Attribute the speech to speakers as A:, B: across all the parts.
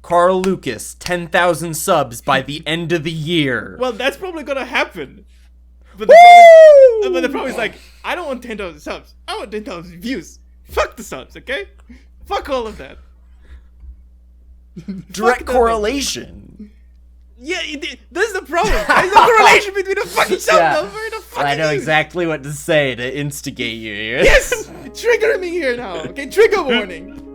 A: Carl Lucas, 10,000 subs by the end of the year.
B: Well, that's probably gonna happen. But the problem is like, I don't want 10,000 subs. I want 10,000 views. Fuck the subs, okay? Fuck all of that.
A: Direct correlation.
B: Yeah, this is the problem. There's no correlation between the fucking sub number and the fucking
A: I know
B: news.
A: exactly what to say to instigate you here.
B: Yes! You're triggering me here now, okay? Trigger warning.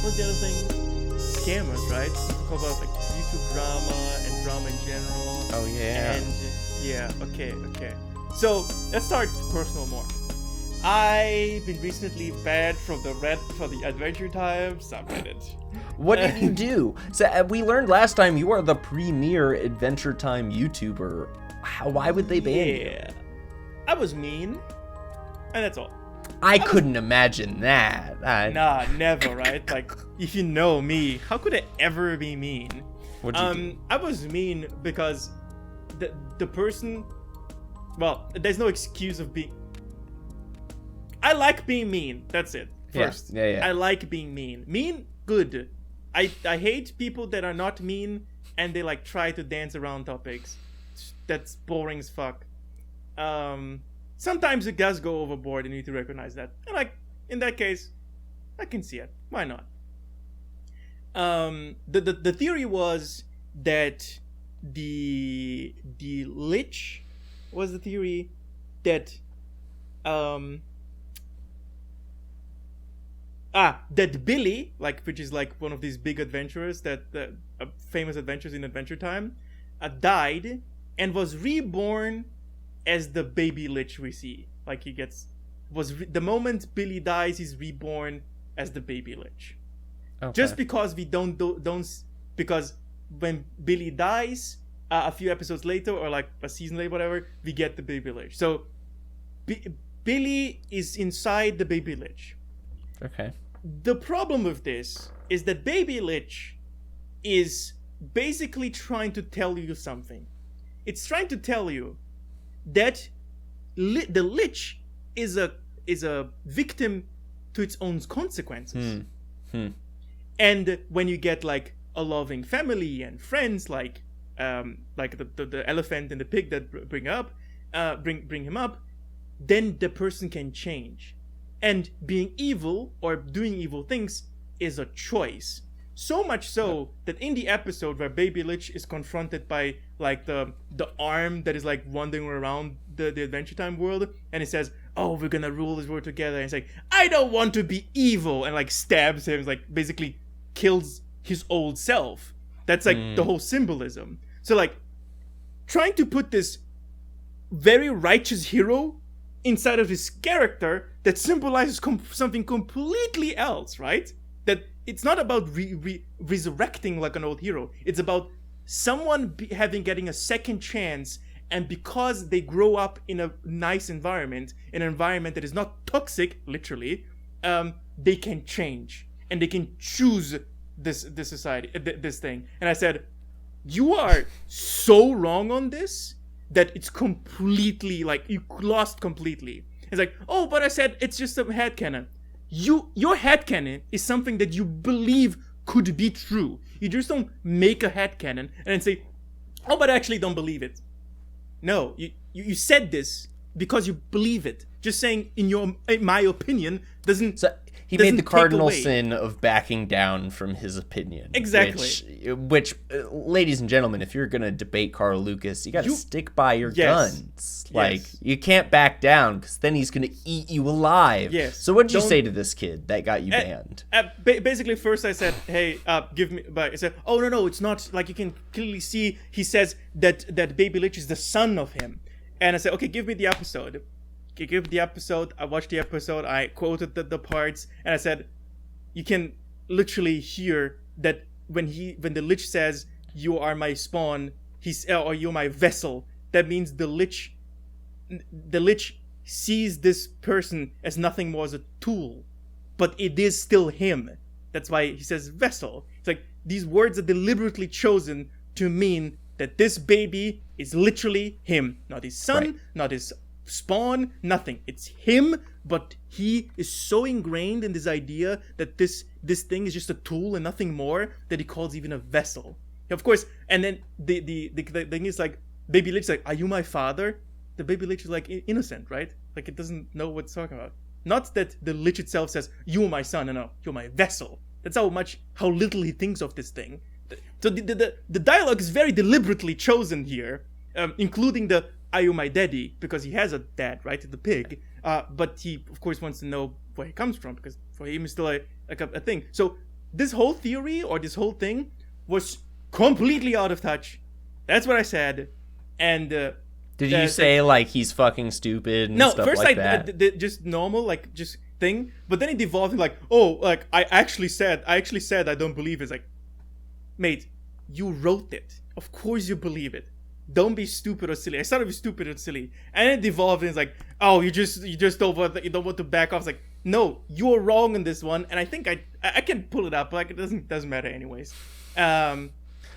B: What's the other thing? Scammers, right? People talk about like YouTube drama and drama in general.
A: Oh yeah.
B: And yeah, okay. So let's start personal more. I've been recently banned from the Adventure Time subreddit.
A: What did you do? So we learned last time you are the premier Adventure Time YouTuber. Why would they ban you?
B: Yeah, I was mean, and that's all.
A: I couldn't imagine that.
B: Nah, never, right? Like, if you know me, how could I ever be mean?
A: What'd you do?
B: I was mean because the person... Well, there's no excuse of being... I like being mean. That's it. First.
A: Yeah.
B: I like being mean. Mean, good. I hate people that are not mean and they, like, try to dance around topics. That's boring as fuck. Sometimes it does go overboard and you need to recognize that. And like, in that case, I can see it. Why not? The theory was that the Lich was the theory that that Billy, like, which is like one of these big adventurers that famous adventures in Adventure Time, died and was reborn as the baby Lich we see. Like, he gets the moment Billy dies, he's reborn as the baby Lich. Okay. Just because we don't because when Billy dies, a few episodes later or like a season later, whatever, we get the baby Lich. So Billy is inside the baby Lich.
A: Okay.
B: The problem with this is that baby Lich is basically trying to tell you something. It's trying to tell you that the Lich is a victim to its own consequences. And when you get like a loving family and friends like the elephant and the pig that bring him up, then the person can change. And being evil or doing evil things is a choice. So much so that in the episode where Baby Lich is confronted by like the arm that is like wandering around the Adventure Time world, and it says, "Oh, we're gonna rule this world together," and it's like, "I don't want to be evil," and like stabs him, like basically kills his old self. That's like the whole symbolism. So like trying to put this very righteous hero inside of this character that symbolizes something completely else, right? That it's not about resurrecting like an old hero. It's about someone getting a second chance, and because they grow up in a nice environment, in an environment that is not toxic, literally, they can change and they can choose this society, this thing. And I said, you are so wrong on this that it's completely like you lost completely. It's like, oh, but I said it's just a headcanon. Your headcanon is something that you believe could be true. You just don't make a headcanon and then say, oh, but I actually don't believe it. No, you said this because you believe it. Just saying in my opinion doesn't.
A: So he made the cardinal sin of backing down from his opinion.
B: Exactly.
A: Which, ladies and gentlemen, if you're gonna debate Carl Lucas, you gotta stick by your guns. Like, you can't back down because then he's gonna eat you alive.
B: Yes.
A: So what did you say to this kid that got you banned?
B: Basically, first I said, hey, give me. But I said, oh no, it's not. Like, you can clearly see. He says that Baby Lich is the son of him, and I said, okay, give me the episode. Give the episode. I watched the episode. I quoted the parts, and I said, you can literally hear that when the Lich says, "You are my spawn," or "You're my vessel." That means the Lich sees this person as nothing more as a tool, but it is still him. That's why he says vessel. It's like these words are deliberately chosen to mean that this baby is literally him. Not his son, not his spawn, nothing. It's him, but he is so ingrained in this idea that this thing is just a tool and nothing more that he calls even a vessel. Of course, and then the thing is like, baby Lich is like, are you my father? The baby Lich is like innocent, right? Like it doesn't know what it's talking about. Not that the Lich itself says, you are my son, no, you're my vessel. That's how little he thinks of this thing. So the dialogue is very deliberately chosen here, including the are you my daddy? Because he has a dad, right? The pig. But he, of course, wants to know where he comes from, because for him it's still a thing. So this whole theory, or this whole thing, was completely out of touch. That's what I said. And
A: did you say like he's fucking stupid and stuff like that? No,
B: first just normal, like just thing. But then it devolved like, oh, like I actually said I don't believe it. It's like, mate, you wrote it. Of course you believe it. Don't be stupid or silly. I started with stupid or silly, and then it devolved and it's like, oh, you just don't want to back off. It's like, no, you're wrong on this one, and I think I can pull it up, but like, it doesn't matter anyways. And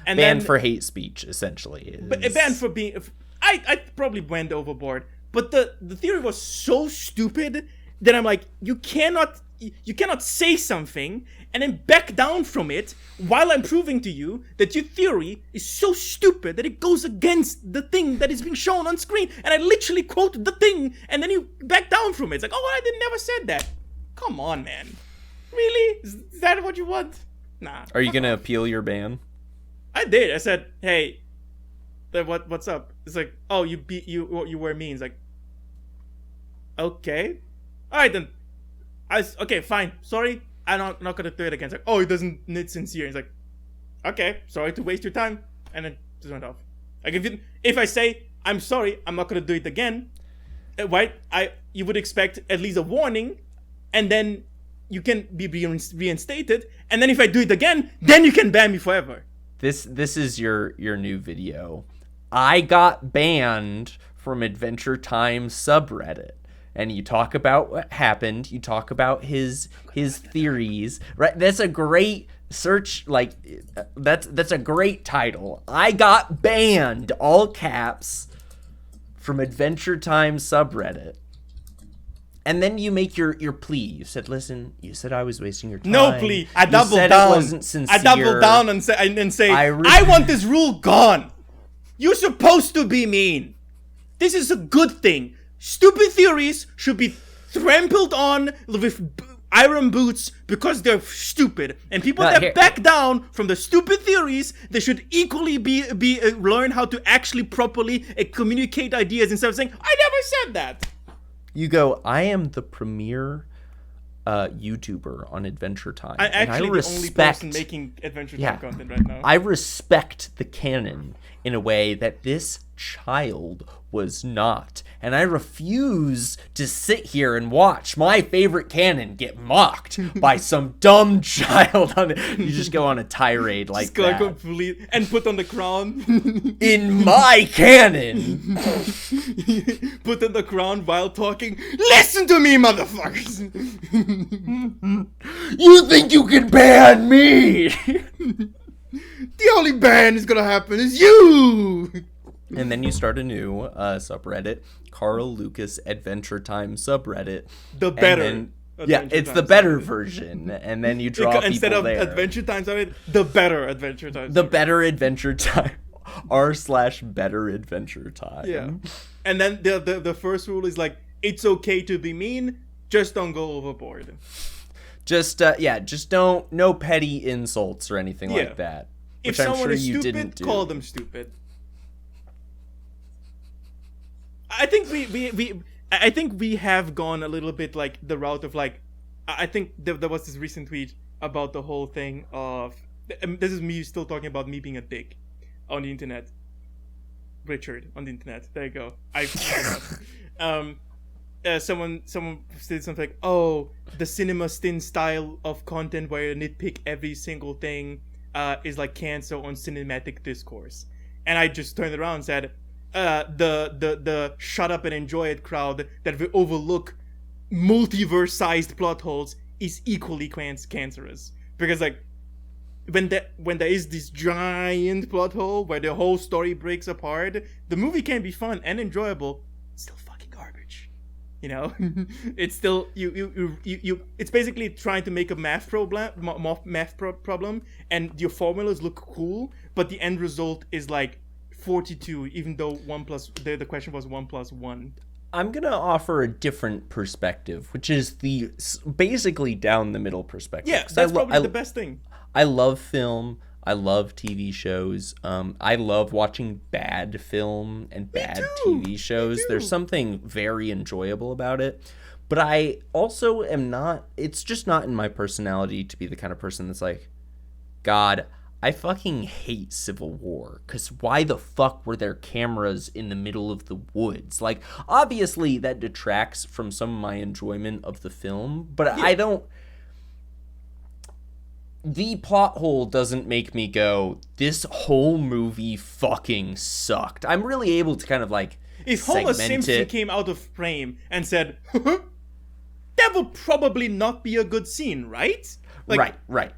A: banned for hate speech, essentially.
B: But banned for being. I probably went overboard, but the theory was so stupid that I'm like, you cannot say something and then back down from it while I'm proving to you that your theory is so stupid that it goes against the thing that is being shown on screen. And I literally quoted the thing, and then you back down from it. It's like, oh, I never said that. Come on, man. Really? Is that what you want? Nah.
A: Are you gonna appeal your ban?
B: I did. I said, hey, what's up? It's like, oh, you were mean. It's like, okay. Alright then. Okay, fine. Sorry, I'm not gonna do it again. It's like, oh, it doesn't need sincere. It's like, okay, sorry to waste your time, and then just went off. Like if I say I'm sorry, I'm not gonna do it again, right? You would expect at least a warning, and then you can be reinstated, and then if I do it again, then you can ban me forever.
A: This is your new video. I got banned from Adventure Time subreddit. And you talk about what happened. You talk about his theories, right? That's a great search. Like that's a great title. I got banned, all caps, from Adventure Time subreddit. And then you make your plea. You said, "Listen, you said I was wasting your time."
B: No plea. I doubled down.
A: It wasn't sincere.
B: I doubled down and say, I want this rule gone. You're supposed to be mean. This is a good thing. Stupid theories should be trampled on with iron boots because they're stupid. And people that back down from the stupid theories, they should equally be learn how to actually properly communicate ideas instead of saying, I never said that.
A: You go, I am the premier YouTuber on Adventure Time.
B: I'm actually the only person making Adventure Time content right now.
A: I respect the canon in a way that this child was not. And I refuse to sit here and watch my favorite canon get mocked by some dumb child. You just go on a tirade like
B: just go that. Complete, and put on the crown.
A: In my canon.
B: Put on the crown while talking. Listen to me, motherfuckers.
A: You think you can ban me?
B: The only ban is gonna happen is you.
A: And then you start a new subreddit, Carl Lucas Adventure Time subreddit.
B: The better.
A: It's the better version. And then you draw people
B: instead of
A: there.
B: Adventure Time subreddit, the better Adventure Time.
A: The better Adventure Time. r/better Adventure Time.
B: Yeah. And then the first rule is like, it's okay to be mean, just don't go overboard.
A: Just don't, no petty insults or anything like that.
B: If someone is stupid, call them stupid. I think we have gone a little bit like the route of like, I think there was this recent tweet about the whole thing of, this is me still talking about me being a dick on the internet. Richard on the internet. There you go. Someone said something like, oh, the cinema stin style of content where you nitpick every single thing is like cancer on cinematic discourse. And I just turned around and said, the shut up and enjoy it crowd that will overlook multiverse-sized plot holes is equally cancerous, because like when there is this giant plot hole where the whole story breaks apart, the movie can be fun and enjoyable. It's still fucking garbage, you know. It's still you it's basically trying to make a math problem, and your formulas look cool, but the end result is like 42, even though the question was 1 + 1.
A: I'm going to offer a different perspective, which is the basically down the middle perspective.
B: Yeah, that's probably the best thing.
A: I love film. I love TV shows. I love watching bad film and bad TV shows. There's something very enjoyable about it. But I also am not, it's just not in my personality to be the kind of person that's like, God, I fucking hate Civil War, because why the fuck were there cameras in the middle of the woods? Like, obviously that detracts from some of my enjoyment of the film, but yeah. I don't... The plot hole doesn't make me go, this whole movie fucking sucked. I'm really able to kind of like
B: if Homer Simpson came out of frame and said, that would probably not be a good scene, right? Like,
A: right.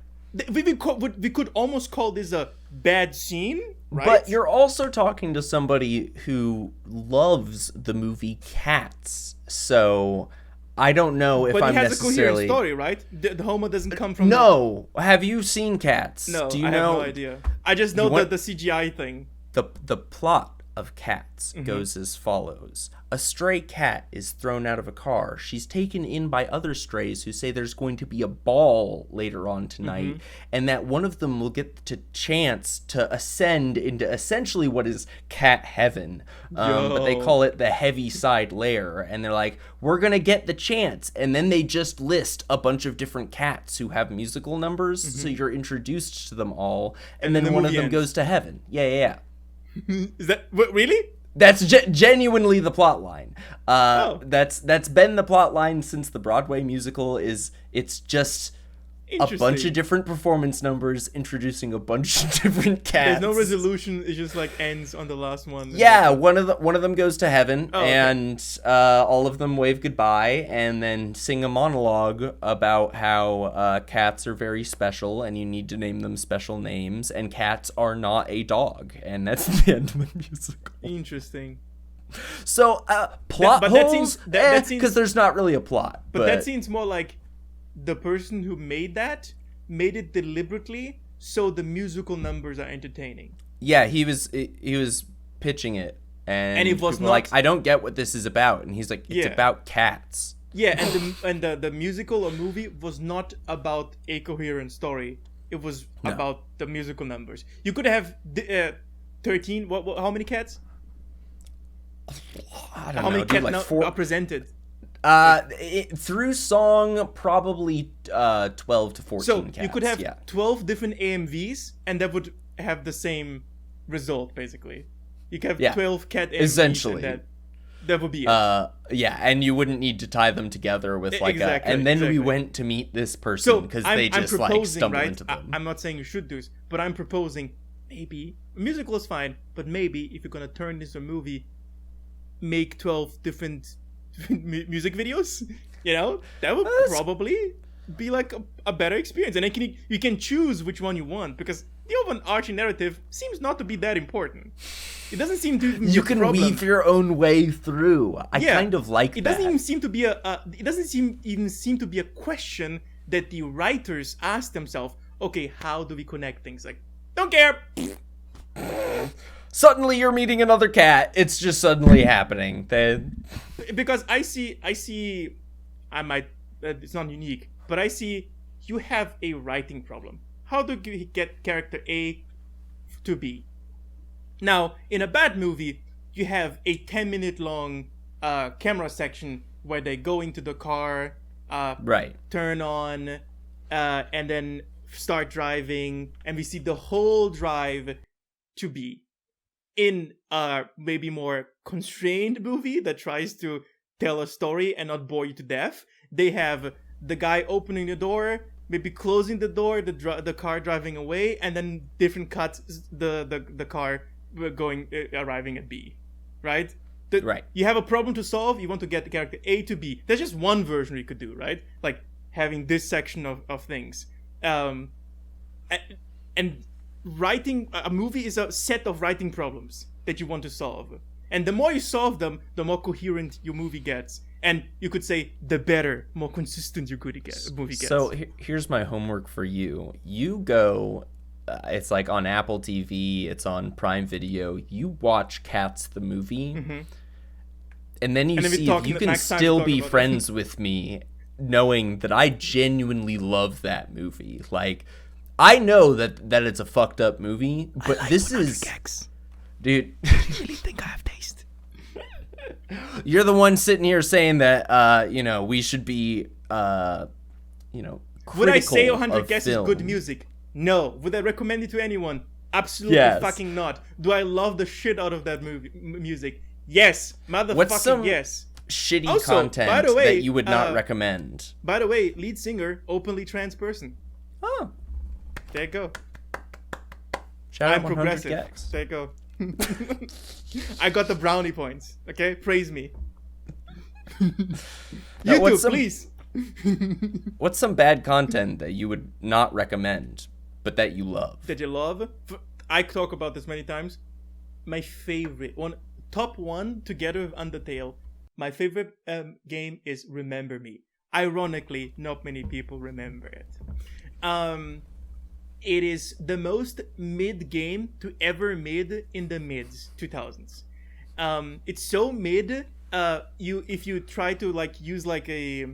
B: We could almost call this a bad scene, right?
A: But you're also talking to somebody who loves the movie Cats, so... I don't know if I'm necessarily... But it has a coherent
B: story, right? The Homer doesn't come from...
A: No! Have you seen Cats?
B: No,
A: Do you
B: I
A: know...
B: have no idea. I just know the CGI thing.
A: The plot of Cats goes as follows. A stray cat is thrown out of a car. She's taken in by other strays who say there's going to be a ball later on tonight, and that one of them will get the chance to ascend into essentially what is cat heaven. But they call it the heavy side layer, and they're like, we're going to get the chance. And then they just list a bunch of different cats who have musical numbers, so you're introduced to them all, and then one of them goes to heaven. Yeah.
B: Is that... Really?
A: That's genuinely the plot line. That's been the plot line since the Broadway musical. It's just a bunch of different performance numbers introducing a bunch of different cats.
B: There's no resolution. It just like ends on the last one.
A: Yeah, one of them goes to heaven, and all of them wave goodbye, and then sing a monologue about how cats are very special, and you need to name them special names, and cats are not a dog, and that's the end of the musical.
B: Interesting.
A: So plot holes, because there's not really a plot.
B: But that seems more like the person who made it deliberately so the musical numbers are entertaining.
A: Yeah, he was pitching it, and it was not like, I don't get what this is about, and he's like, it's about cats. Yeah,
B: and the musical or movie was not about a coherent story. It was about the musical numbers. You could have 13. How many cats?
A: I don't know. How many cats like
B: are presented?
A: Through song, probably 12 to 14
B: so
A: cats.
B: You could have 12 different AMVs, and that would have the same result, basically. You could have 12 cat AMVs,
A: essentially.
B: And that would be it.
A: Yeah, and you wouldn't need to tie them together with like and then we went to meet this person because they just like stumbled into them.
B: I'm not saying you should do this, but I'm proposing maybe, a musical is fine, but maybe if you're gonna turn this into a movie, make 12 different music videos, you know, that would probably be like a better experience, and then you can choose which one you want, because the overarching narrative seems not to be that important. It doesn't seem to be
A: you can weave your own way through. I kind of like that.
B: It doesn't even seem to be a question that the writers ask themselves, okay, how do we connect things? Like, don't care.
A: Suddenly you're meeting another cat. It's just suddenly happening.
B: Because I see, it's not unique, but I see you have a writing problem. How do you get character A to B? Now, in a bad movie, you have a 10-minute long camera section where they go into the car, turn on, and then start driving, and we see the whole drive to B. In a maybe more constrained movie that tries to tell a story and not bore you to death, they have the guy opening the door, maybe closing the door, the car driving away, and then different cuts, the car arriving at B, right? You have a problem to solve, you want to get the character A to B. There's just one version you could do, right? Like, having this section of things. And writing a movie is a set of writing problems that you want to solve. And the more you solve them, the more coherent your movie gets. And you could say the better, more consistent your movie gets.
A: So here's my homework for you. You go, it's like on Apple TV, it's on Prime Video. You watch Cats the movie, and then you see if you can still be friends with me, knowing that I genuinely love that movie. Like, I know that it's a fucked up movie, but this is... Dude,
B: I really think I have taste.
A: You're the one sitting here saying that, we should be, critical.
B: Would I say 100
A: of
B: Guests
A: film.
B: is good music? No. Would I recommend it to anyone? Absolutely fucking not. Do I love the shit out of that music? Yes.
A: What's some
B: yes.
A: shitty
B: Also,
A: content
B: by the way,
A: that you would not recommend?
B: By the way, lead singer, openly trans person.
A: Oh.
B: There you go.
A: Shout out
B: I'm
A: 100
B: progressive.
A: Gex.
B: There you go. I got the brownie points. Okay, praise me. YouTube, please.
A: What's some bad content that you would not recommend, but that you love?
B: That you love? I talk about this many times. My favorite top one, together with Undertale. My favorite game is Remember Me. Ironically, not many people remember it. It is the most mid game to ever made in the mids 2000s. It's so mid. If you try to use a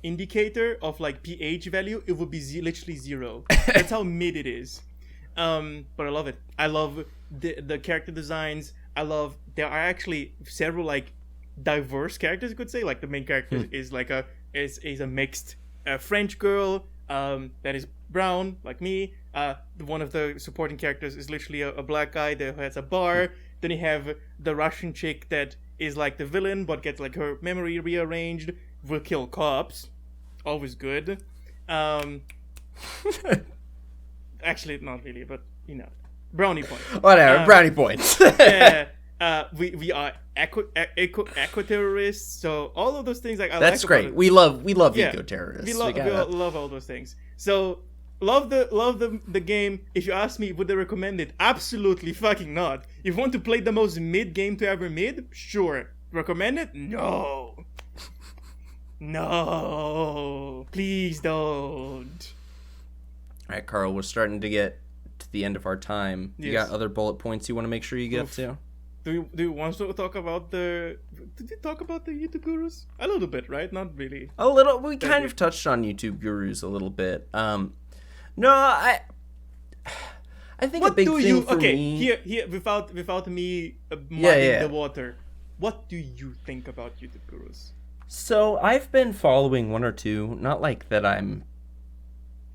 B: indicator of pH value, it would be literally 0. That's how mid it is. But I love it. I love the character designs. There are actually several diverse characters, you could say. Like the main character is a mixed French girl that is brown like me. One of the supporting characters is literally a black guy that has a bar. Then you have the Russian chick that is like the villain but gets her memory rearranged, will kill cops, always good. Actually not really, but brownie points.
A: Whatever, brownie points.
B: We are eco-terrorists, so all of those things
A: that's great. We love eco-terrorists.
B: We love all those things. So love the game. If you ask me, would I recommend it? Absolutely fucking not. If you want to play the most mid game to ever mid, sure. Recommend it? No. No. Please don't.
A: All right, Carl, we're starting to get to the end of our time. You got other bullet points you want to make sure you get to?
B: Do you want to talk about Did we talk about the YouTube gurus? A little bit, right? Not really.
A: A little. We kind of touched on YouTube gurus a little bit. No, I think a big thing for me...
B: Here, without me muddying the water, what do you think about YouTube gurus?
A: So, I've been following one or two, not like that I'm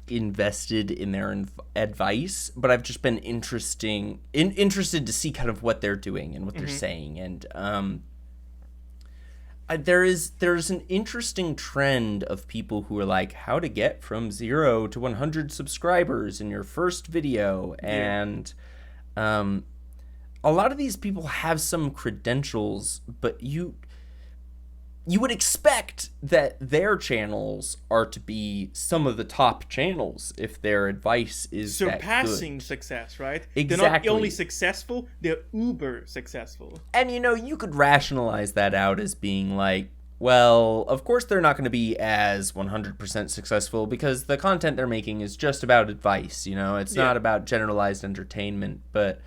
A: invested in their advice, but I've just been interested to see kind of what they're doing and what they're saying. And there's an interesting trend of people who are like, how to get from 0 to 100 subscribers in your first video. And a lot of these people have some credentials, but you would expect that their channels are to be some of the top channels if their advice is
B: surpassing
A: that good.
B: Success, right?
A: Exactly.
B: They're not only successful, they're uber successful.
A: And you could rationalize that out as being like, well, of course they're not going to be as 100% successful because the content they're making is just about advice, it's not about generalized entertainment, but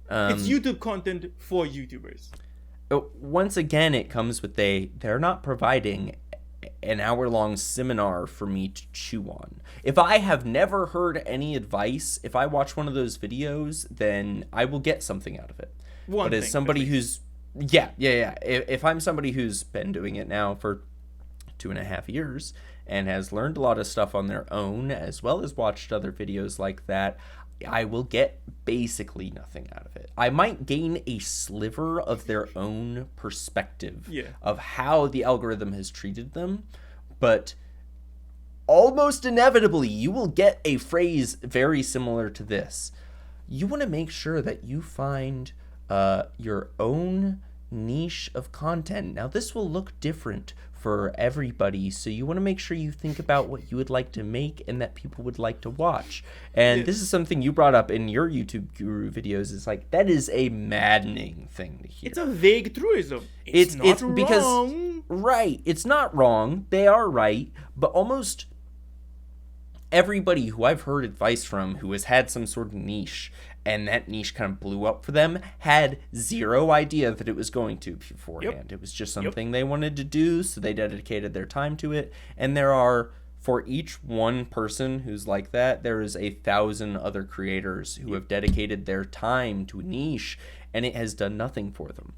B: it's YouTube content for YouTubers.
A: Once again, it comes with they're not providing an hour-long seminar for me to chew on. If I have never heard any advice, if I watch one of those videos, then I will get something out of it. But as somebody who's... Yeah. If I'm somebody who's been doing it now for 2.5 years and has learned a lot of stuff on their own, as well as watched other videos like that, I will get basically nothing out of it. I might gain a sliver of their own perspective of how the algorithm has treated them, but almost inevitably you will get a phrase very similar to this. You want to make sure that you find your own niche of content. Now, this will look different for everybody. So you want to make sure you think about what you would like to make and that people would like to watch. And this is something you brought up in your YouTube Guru videos. It's like, that is a maddening thing to hear.
B: It's a vague truism. It's not wrong.
A: Because, right, it's not wrong. They are right. But almost everybody who I've heard advice from who has had some sort of niche and that niche kind of blew up for them had zero idea that it was going to beforehand. Yep. It was just something they wanted to do, so they dedicated their time to it. And there are, for each one person who's like that, there is 1,000 other creators who have dedicated their time to a niche, and it has done nothing for them.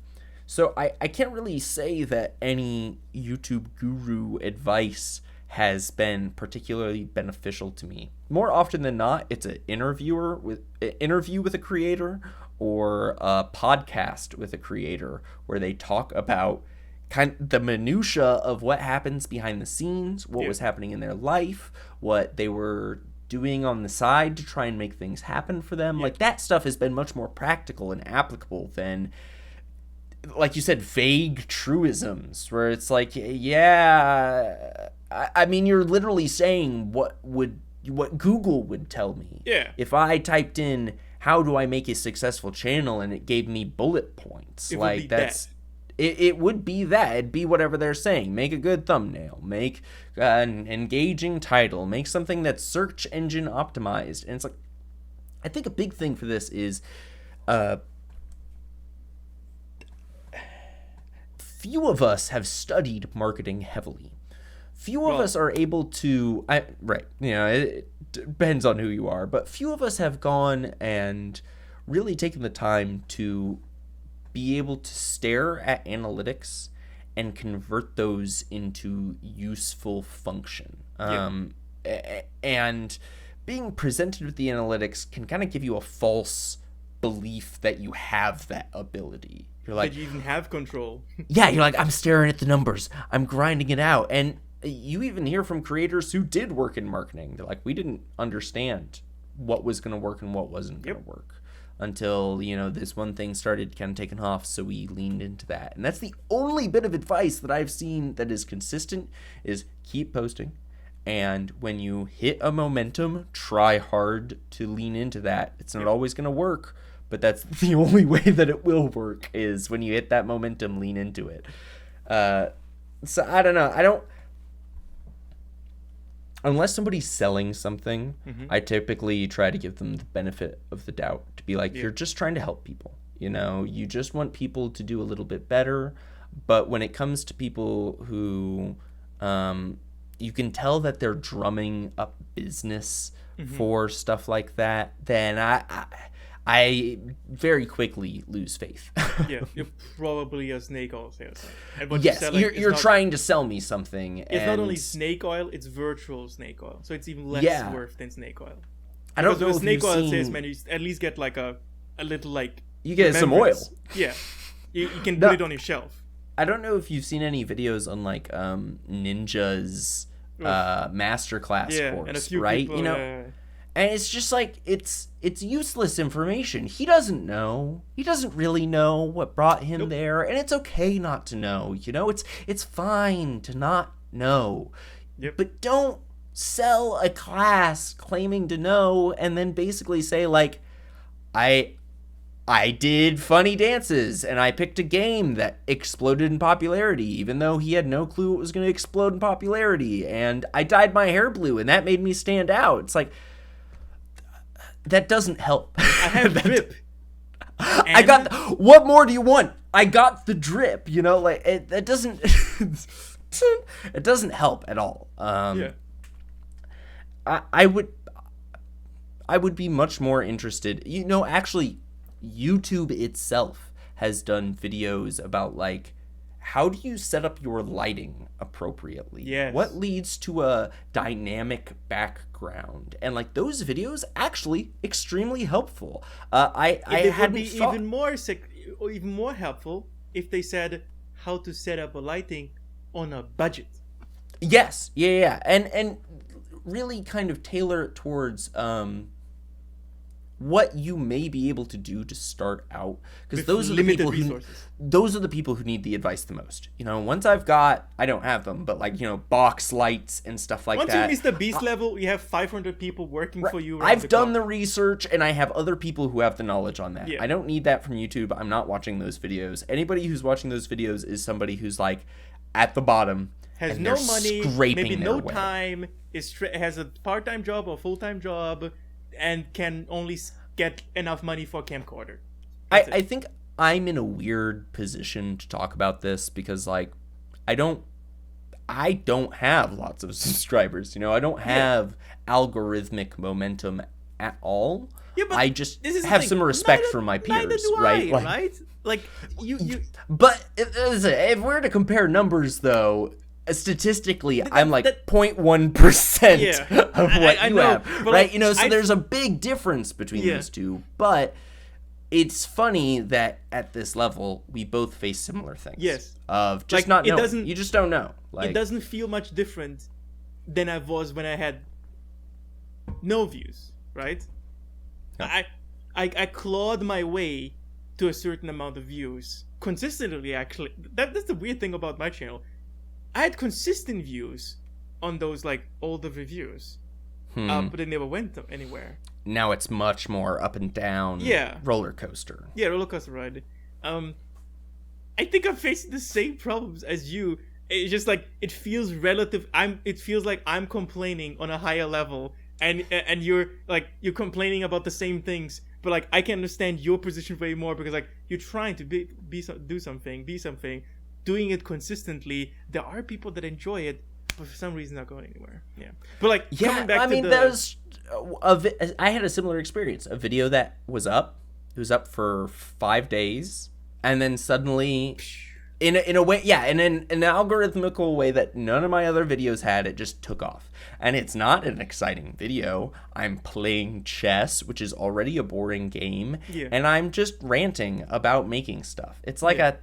A: So I can't really say that any YouTube guru advice has been particularly beneficial to me. More often than not, it's an interview with a creator or a podcast with a creator where they talk about kind of the minutia of what happens behind the scenes, what was happening in their life, what they were doing on the side to try and make things happen for them. Like, that stuff has been much more practical and applicable than, like you said, vague truisms where it's like, I mean, you're literally saying what Google would tell me.
B: Yeah.
A: If I typed in, how do I make a successful channel, and it gave me bullet points. It would be that. It'd be whatever they're saying. Make a good thumbnail. Make an engaging title. Make something that's search engine optimized. And it's like, I think a big thing for this is, few of us have studied marketing heavily. Few of us are able to, it depends on who you are, but few of us have gone and really taken the time to be able to stare at analytics and convert those into useful function. And being presented with the analytics can kind of give you a false belief that you have that ability. You're like,
B: that you even have control.
A: Yeah, you're like, I'm staring at the numbers. I'm grinding it out. And you even hear from creators who did work in marketing. They're like, we didn't understand what was going to work and what wasn't going to work until, this one thing started kind of taking off, so we leaned into that. And that's the only bit of advice that I've seen that is consistent, is keep posting. And when you hit a momentum, try hard to lean into that. It's not always going to work, but that's the only way that it will work, is when you hit that momentum, lean into it. So I don't know. Unless somebody's selling something, I typically try to give them the benefit of the doubt, to be like, you're just trying to help people. You just want people to do a little bit better. But when it comes to people who you can tell that they're drumming up business for stuff like that, then I very quickly lose faith.
B: You're probably a snake oil salesman.
A: Yes, you're trying to sell me something.
B: It's not only snake oil; it's virtual snake oil, so it's even less worth than snake oil.
A: I don't know if
B: snake oil salesman, you at least get like a little like.
A: You get some oil.
B: Yeah, you can put it on your shelf.
A: I don't know if you've seen any videos on like Ninja's masterclass course,
B: and a few
A: right?
B: People,
A: and it's just like, it's useless information. He doesn't know. He doesn't really know what brought him there, and it's okay not to know. It's fine to not know. But don't sell a class claiming to know and then basically say like, I did funny dances and I picked a game that exploded in popularity, even though he had no clue it was going to explode in popularity, and I dyed my hair blue and that made me stand out. It's like, that doesn't help.
B: I have drip.
A: I got. What more do you want? I got the drip. That doesn't. It doesn't help at all. I would be much more interested. Actually, YouTube itself has done videos about like, how do you set up your lighting appropriately?
B: Yes.
A: What leads to a dynamic background? And like, those videos actually extremely helpful.
B: It would be even more helpful if they said how to set up a lighting on a budget.
A: Yes. Yeah. And really kind of tailor it towards what you may be able to do to start out, because
B: With
A: those are the
B: limited
A: people
B: resources.
A: those are the people who need the advice the most. Once I've got, I don't have them, but like box lights and stuff like
B: Once
A: that.
B: you Mr. Beast level, you have 500 people working for you.
A: I've done the research, and I have other people who have the knowledge on that.
B: Yeah.
A: I don't need that from YouTube. I'm not watching those videos. Anybody who's watching those videos is somebody who's like at the bottom,
B: has
A: and
B: no
A: they're
B: money,
A: scraping
B: maybe
A: their
B: no
A: way.
B: time, has a part-time job or full-time job, and can only get enough money for a camcorder.
A: I think I'm in a weird position to talk about this because like I don't have lots of subscribers. I don't have algorithmic momentum at all.
B: Yeah, but
A: I just
B: this is the
A: have
B: thing.
A: some respect
B: Neither-
A: for my
B: neither
A: peers,
B: do
A: right?
B: I, right? Like you.
A: But if we're to compare numbers, though, statistically, I'm like 0.1%
B: Yeah.
A: of what
B: I
A: you
B: know,
A: have,
B: but,
A: right?
B: like,
A: So there's a big difference between
B: Yeah.
A: these two. But it's funny that at this level, we both face similar things.
B: Yes.
A: Of just
B: Like,
A: not
B: it
A: knowing.
B: doesn't-
A: You just don't know. Like,
B: It doesn't feel much different than I was when I had no views, right?
A: Yeah.
B: I clawed my way to a certain amount of views consistently. Actually, that's the weird thing about my channel. I had consistent views on those like older reviews, but they never went anywhere.
A: now it's much more up and down.
B: Yeah.
A: Roller coaster.
B: Yeah, roller coaster ride. I think I'm facing the same problems as you. It's just like it feels relative. It feels like I'm complaining on a higher level, and you're complaining about the same things. But like I can understand your position way more because like you're trying to be something, doing it consistently. There are people that enjoy it, but for some reason not going anywhere. Yeah, but like coming back to
A: there's I had a similar experience. A video that was up, it was up for 5 days, and then suddenly, in a way, in an algorithmical way that none of my other videos had, it just took off. And it's not an exciting video. I'm playing chess, which is already a boring game, and I'm just ranting about making stuff. It's like a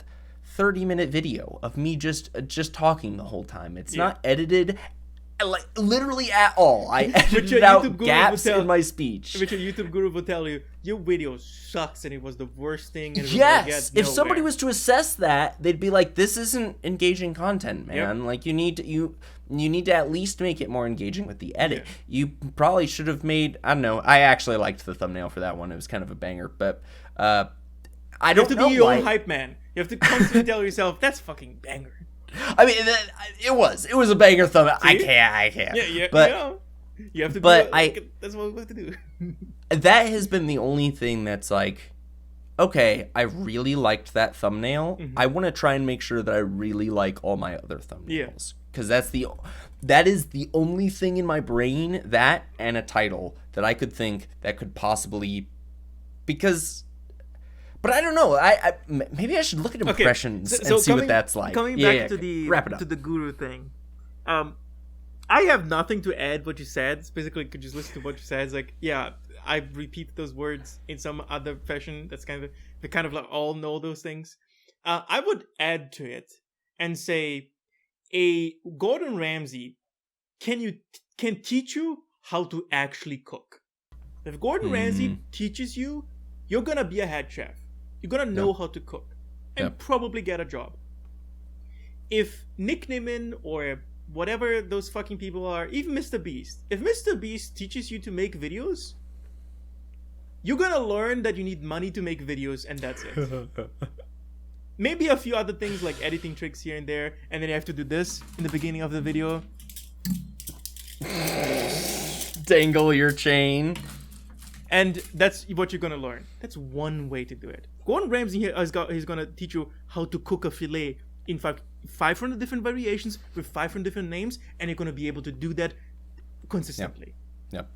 A: 30-minute video of me just talking the whole time. It's not edited, like literally at all. I edited out gaps in my speech.
B: Which a YouTube guru will tell you, your video sucks and it was the worst thing. And
A: Yes, if somebody was to assess that, they'd be like, "This isn't engaging content, man.
B: Yep.
A: Like you need to at least make it more engaging with the edit.
B: Yeah.
A: You probably should have made. I don't know. I actually liked the thumbnail for that one. It was kind of a banger, but I
B: You
A: don't
B: have to
A: know
B: be your
A: why.
B: own hype man. You have to constantly tell yourself, that's fucking banger.
A: I mean, it was a banger thumbnail. I can't.
B: Yeah,
A: But
B: you have to
A: but
B: that's what we have to do.
A: that has been the only thing that's like, okay, I really liked that thumbnail.
B: Mm-hmm.
A: I want to try and make sure that I really like all my other thumbnails. Because that is the only thing in my brain, that and a title, that I could think that could possibly, because, but I don't know. I maybe I should look at impressions and see what that's like.
B: Coming back to the
A: wrap it up.
B: to the guru thing, I have nothing to add. What you said, it's basically, could just listen to what you said. It's like, yeah, I repeat those words in some other fashion. That's kind of we kind of like all know those things. I would add to it and say, a Gordon Ramsay can teach you how to actually cook. If Gordon Ramsay teaches you, you're gonna be a head chef. You're gonna know how to cook and probably get a job. If Nick Nimmin or whatever those fucking people are, even Mr. Beast, if Mr. Beast teaches you to make videos, you're gonna learn that you need money to make videos, and that's it. Maybe a few other things like editing tricks here and there, and then you have to do this in the beginning of the video.
A: Dangle your chain.
B: And that's what you're gonna learn. That's one way to do it. Gordon Ramsay here he's gonna teach you how to cook a fillet in fact 500 different variations with 500 different names, and you're gonna be able to do that consistently.
A: Yep.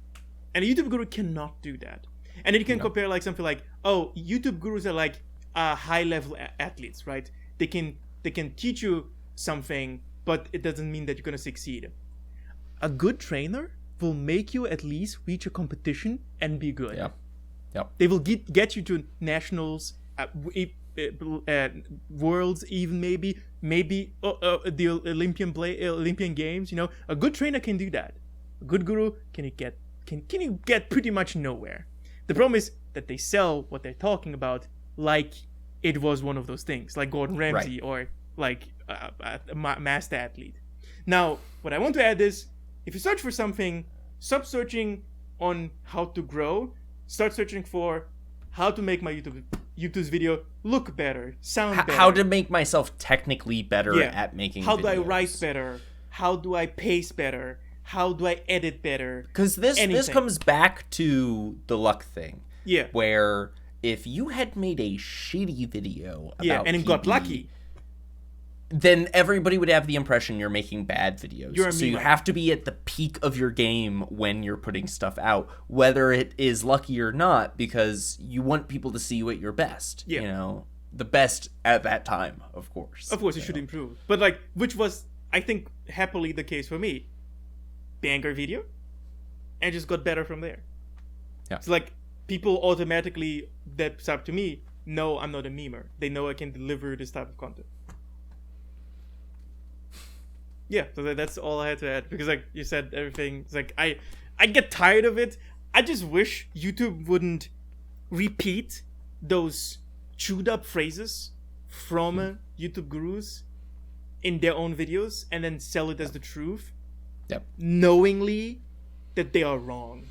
B: And a YouTube guru cannot do that. And then you can compare like something like, oh, YouTube gurus are like high-level athletes, right? They can teach you something, but it doesn't mean that you're gonna succeed. A good trainer will make you at least reach a competition and be good.
A: Yep.
B: They will get you to nationals, worlds, even maybe the Olympian Games. You know, a good trainer can do that. A good guru can you get pretty much nowhere. The problem is that they sell what they're talking about like it was one of those things, like Gordon Ramsay or like a master athlete. Now, what I want to add is, if you search for something, stop searching on how to grow. Start searching for how to make my YouTube's video look better, sound better.
A: How to make myself technically better at making
B: How
A: videos.
B: do I write better? How do I pace better? How do I edit better?
A: Because this comes back to the luck thing.
B: Yeah.
A: Where if you had made a shitty video about
B: and it got lucky,
A: then everybody would have the impression you're making bad videos. So you have to be at the peak of your game when you're putting stuff out, whether it is lucky or not, because you want people to see you at your best.
B: Yeah.
A: You know, the best at that time, of course.
B: Of course, you should improve. But like, which was, I think, happily the case for me. Banger video, and just got better from there.
A: Yeah.
B: So like, people automatically that sub to me know I'm not a memer. They know I can deliver this type of content. Yeah, so that's all I had to add, because like you said everything. It's like I get tired of it. I just wish YouTube wouldn't repeat those chewed up phrases from YouTube gurus in their own videos and then sell it as the truth.
A: Yep.
B: Knowingly that they are wrong,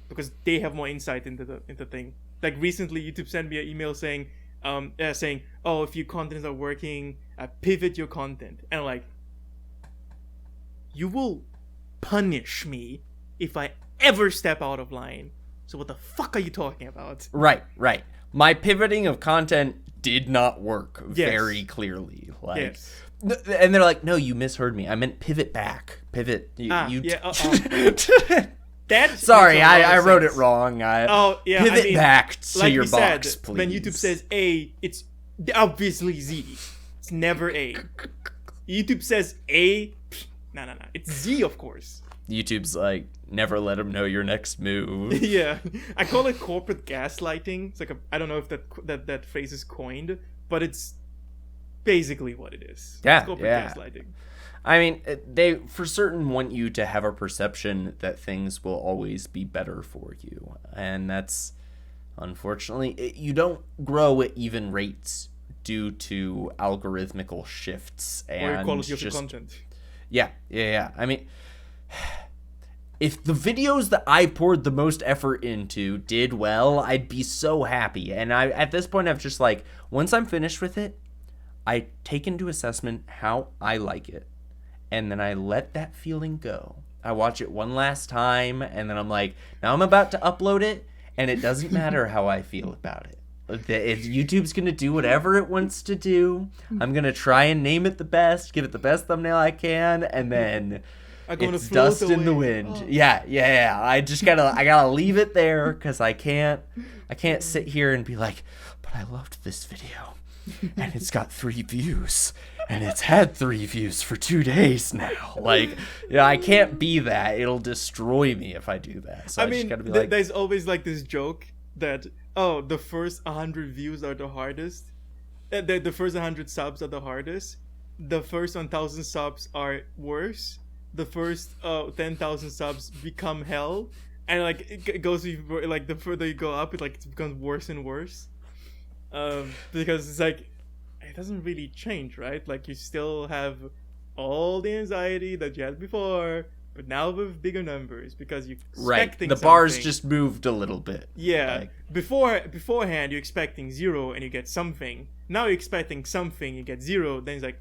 B: because they have more insight into the thing. Like recently, YouTube sent me an email saying, "Oh, if your content is not working, pivot your content." And I'm like, you will punish me if I ever step out of line. So what the fuck are you talking about?
A: Right. My pivoting of content did not work very clearly. Like.
B: Yes.
A: And they're like, no, you misheard me. I meant pivot back. Pivot. Sorry, I wrote it wrong. Pivot back to
B: like
A: your
B: we
A: box,
B: said,
A: please.
B: when YouTube says A, it's obviously Z. It's never A. YouTube says A, no. It's Z, of course.
A: YouTube's like, never let them know your next move.
B: Yeah. I call it corporate gaslighting. It's like I don't know if that phrase is coined, but it's basically what it is.
A: Yeah,
B: it's corporate gaslighting.
A: I mean, they for certain want you to have a perception that things will always be better for you. And that's, unfortunately, you don't grow at even rates due to algorithmical shifts. And
B: or quality of your content.
A: Yeah. I mean, if the videos that I poured the most effort into did well, I'd be so happy. And at this point, I've just like, once I'm finished with it, I take into assessment how I like it, and then I let that feeling go. I watch it one last time, and then I'm like, now I'm about to upload it, and it doesn't matter how I feel about it. If YouTube's going to do whatever it wants to do, I'm going to try and name it the best, give it the best thumbnail I can, and then it's dust in the wind. Oh. Yeah. I gotta leave it there, because I can't sit here and be like, but I loved this video. And it's got 3 views, and it's had 3 views for 2 days now. Like, I can't be that. It'll destroy me if I do that. So I mean, just gotta be like,
B: there's always like this joke that, oh, the first 100 views are the hardest. The first 100 subs are the hardest. The first 1,000 subs are worse. The first 10,000 subs become hell. And like it goes like the further you go up, it becomes worse and worse. Because it's like, it doesn't really change, right? Like, you still have all the anxiety that you had before, but now with bigger numbers, because you're expecting
A: the bars just moved a little bit.
B: Yeah. Like, beforehand you're expecting 0 and you get something. Now you're expecting something, you get 0. Then it's like,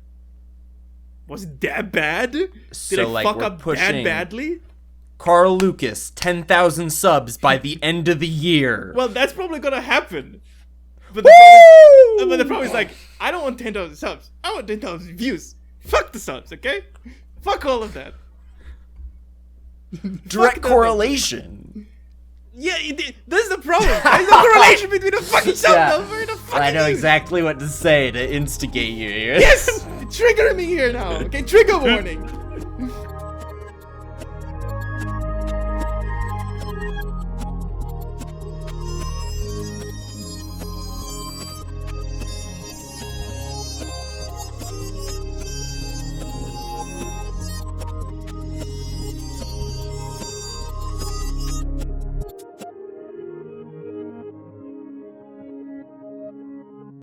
B: was it that bad? Did I fuck up that badly?
A: Carl Lucas, 10,000 subs by the end of the year.
B: Well, that's probably gonna happen. But the problem is, like, I don't want 10,000 subs. I want 10,000 views. Fuck the subs, okay? Fuck all of that.
A: Direct correlation.
B: Yeah, this is the problem. There's no correlation between the fucking sub number and the fucking
A: I know
B: views.
A: Exactly what to say to instigate you here.
B: Yes! You're triggering me here now. Okay, trigger warning.